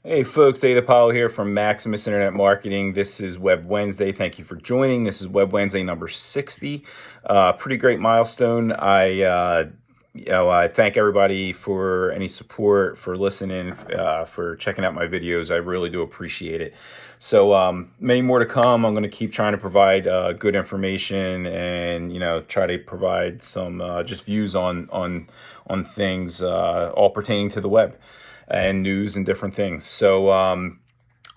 Hey folks, debatable here from Maximus Internet Marketing. This is Web Wednesday. Thank you for joining. This is Web Wednesday number 60. Pretty great milestone. I thank everybody for any support, for listening, for checking out my videos. I really do appreciate it. So many more to come. I'm going to keep trying to provide good information and try to provide some just views on things all pertaining to the web and news and different things. So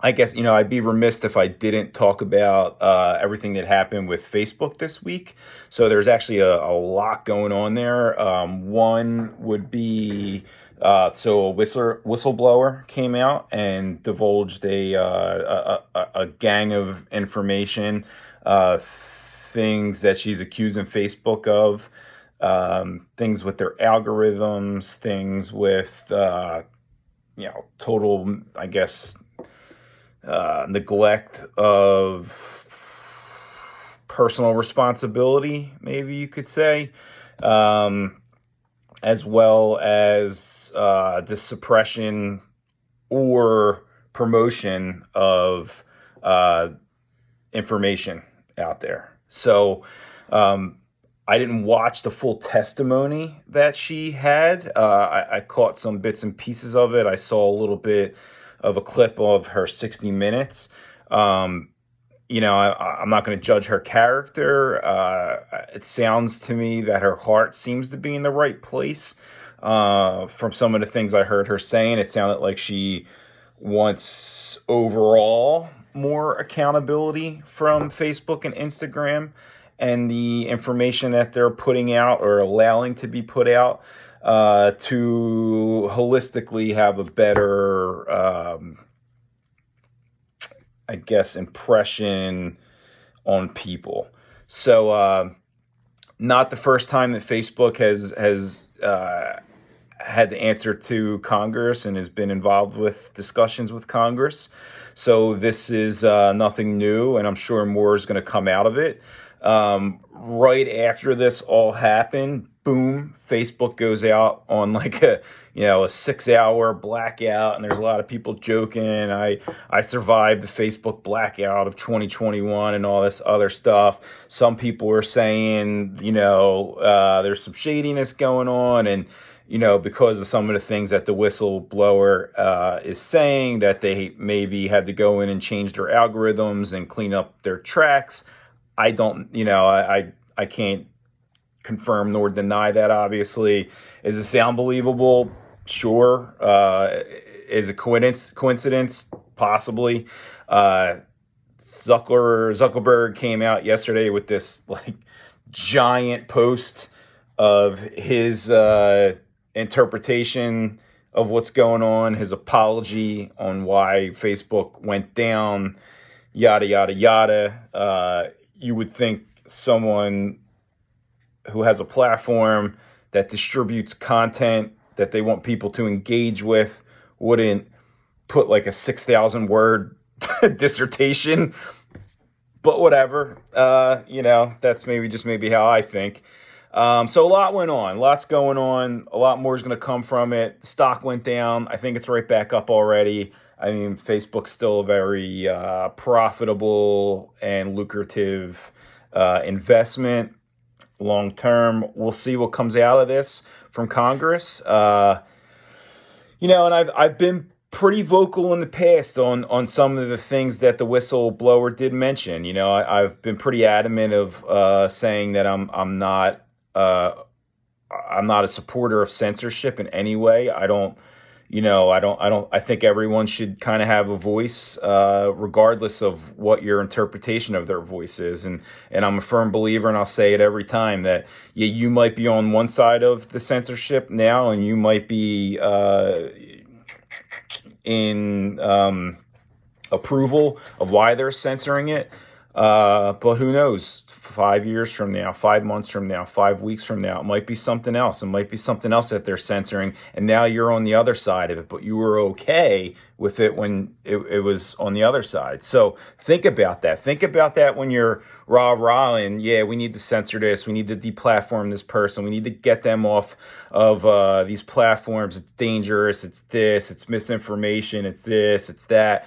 I guess, I'd be remiss if I didn't talk about everything that happened with Facebook this week. So there's actually a lot going on there. One would be so a whistleblower came out and divulged a gang of information, things that she's accusing Facebook of, things with their algorithms, things with total, I guess, neglect of personal responsibility, maybe you could say, as well as the suppression or promotion of information out there. So I didn't watch the full testimony that she had. I caught some bits and pieces of it. I saw a little bit of a clip of her 60 minutes. I'm not going to judge her character. It sounds to me that her heart seems to be in the right place. From some of the things I heard her saying, it sounded like she wants overall more accountability from Facebook and Instagram and the information that they're putting out or allowing to be put out, to holistically have a better, I guess, impression on people. So not the first time that Facebook has had to answer to Congress and has been involved with discussions with Congress. So this is nothing new, and I'm sure more is going to come out of it. Right after this all happened, boom, Facebook goes out on like a 6-hour blackout, and there's a lot of people joking. I survived the Facebook blackout of 2021 and all this other stuff. Some people were saying, there's some shadiness going on, and because of some of the things that the whistleblower is saying, that they maybe had to go in and change their algorithms and clean up their tracks. I don't, I can't confirm nor deny that, obviously. Is it sound believable? Sure. Is it coincidence? Possibly. Zuckerberg came out yesterday with this like giant post of his interpretation of what's going on, his apology on why Facebook went down, yada, yada, yada. You would think someone who has a platform that distributes content that they want people to engage with wouldn't put like a 6,000 word dissertation, but whatever. That's maybe how I think. So a lot went on, lots going on, a lot more is going to come from it. The stock went down. I think it's right back up already. I mean, Facebook's still a very profitable and lucrative investment long term. We'll see what comes out of this from Congress. And I've been pretty vocal in the past on some of the things that the whistleblower did mention. I've been pretty adamant of saying that I'm not a supporter of censorship in any way. I think everyone should kind of have a voice, regardless of what your interpretation of their voice is. And I'm a firm believer, and I'll say it every time, that you might be on one side of the censorship now, and you might be in approval of why they're censoring it. But who knows? 5 years from now, 5 months from now, 5 weeks from now, it might be something else. It might be something else that they're censoring, and now you're on the other side of it, but you were okay with it when it was on the other side. So think about that. Think about that when you're rah and yeah, we need to censor this. We need to deplatform this person. We need to get them off of these platforms. It's dangerous. It's this. It's misinformation. It's this. It's that.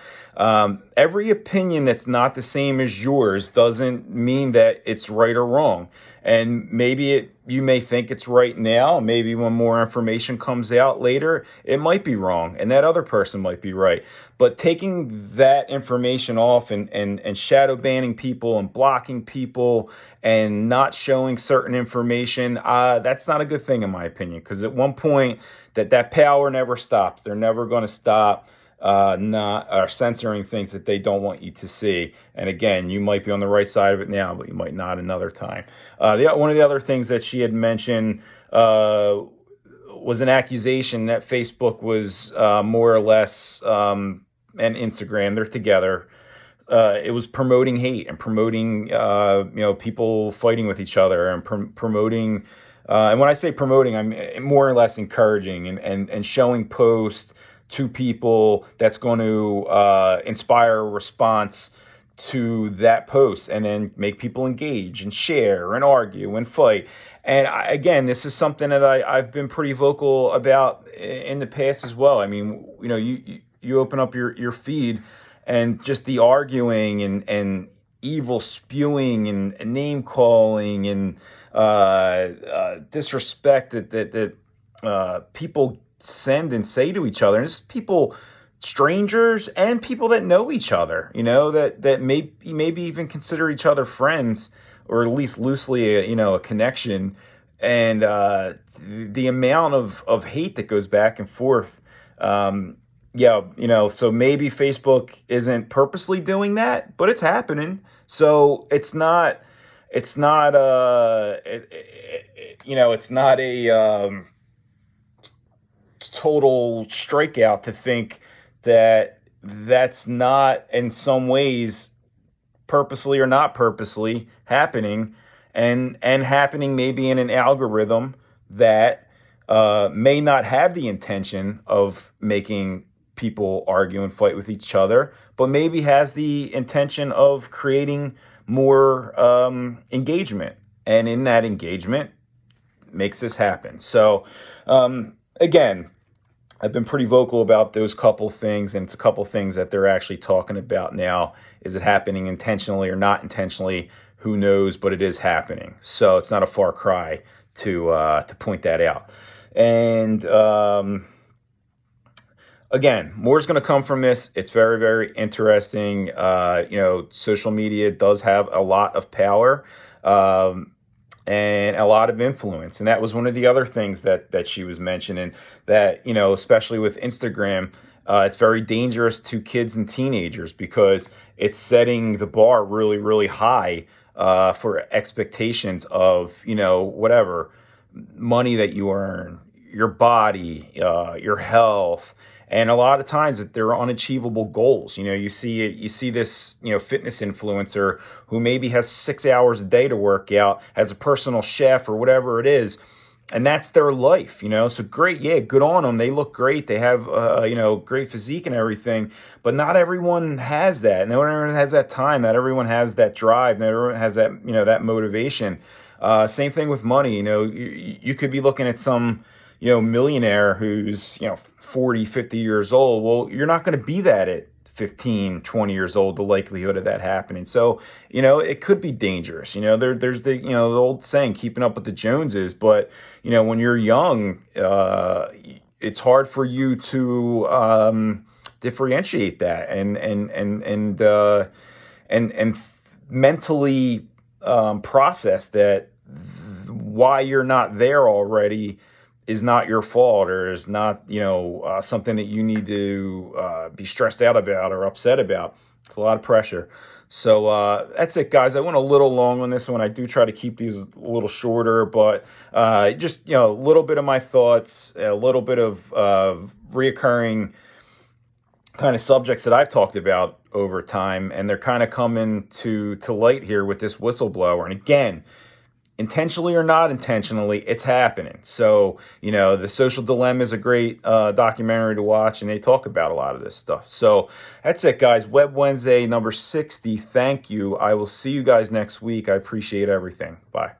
Every opinion that's not the same as yours doesn't mean that it's right or wrong. And maybe you may think it's right now. Maybe when more information comes out later, it might be wrong, and that other person might be right. But taking that information off and shadow banning people and blocking people and not showing certain information, that's not a good thing in my opinion. Because at one point, that power never stops. They're never going to stop not or censoring things that they don't want you to see. And again, you might be on the right side of it now, but you might not another time. One of the other things that she had mentioned was an accusation that Facebook was more or less, and Instagram, they're together. It was promoting hate and promoting, people fighting with each other and promoting. And when I say promoting, I'm more or less encouraging and showing posts to people that's going to inspire a response to that post and then make people engage and share and argue and fight. And again, this is something that I've been pretty vocal about in the past as well. I mean, you open up your feed and just the arguing and evil spewing and name calling and disrespect that people send and say to each other. And it's people, strangers and people that know each other, that maybe even consider each other friends, or at least loosely a connection. And the amount of hate that goes back and forth. So maybe Facebook isn't purposely doing that, but it's happening. So it's not a total strikeout to think that that's not in some ways purposely or not purposely happening, and happening maybe in an algorithm that may not have the intention of making people argue and fight with each other, but maybe has the intention of creating more engagement, and in that engagement makes this happen. So again, I've been pretty vocal about those couple things, and it's a couple things that they're actually talking about now. Is it happening intentionally or not intentionally? Who knows, but it is happening. So it's not a far cry to point that out. And again, more is going to come from this. It's very, very interesting. Social media does have a lot of power. And a lot of influence. And that was one of the other things that she was mentioning, that, especially with Instagram, it's very dangerous to kids and teenagers because it's setting the bar really, really high for expectations of, whatever money that you earn, your body, your health. And a lot of times that they're unachievable goals. You see this, fitness influencer who maybe has 6 hours a day to work out, has a personal chef or whatever it is, and that's their life, So great, yeah, good on them. They look great. They have, great physique and everything. But not everyone has that. Not everyone has that time. Not everyone has that drive. Not everyone has that, that motivation. Same thing with money. You could be looking at some millionaire who's, 40, 50 years old. Well, you're not going to be that at 15, 20 years old, the likelihood of that happening. So, it could be dangerous. There's the old saying, keeping up with the Joneses. But, when you're young, it's hard for you to differentiate that and mentally process that why you're not there already is not your fault, or is not, something that you need to be stressed out about or upset about. It's a lot of pressure. So that's it, guys. I went a little long on this one. I do try to keep these a little shorter, but just, a little bit of my thoughts, a little bit of reoccurring kind of subjects that I've talked about over time, and they're kind of coming to light here with this whistleblower. And again, intentionally or not intentionally, it's happening. So, The Social Dilemma is a great documentary to watch, and they talk about a lot of this stuff. So that's it, guys. Web Wednesday number 60. Thank you. I will see you guys next week. I appreciate everything. Bye.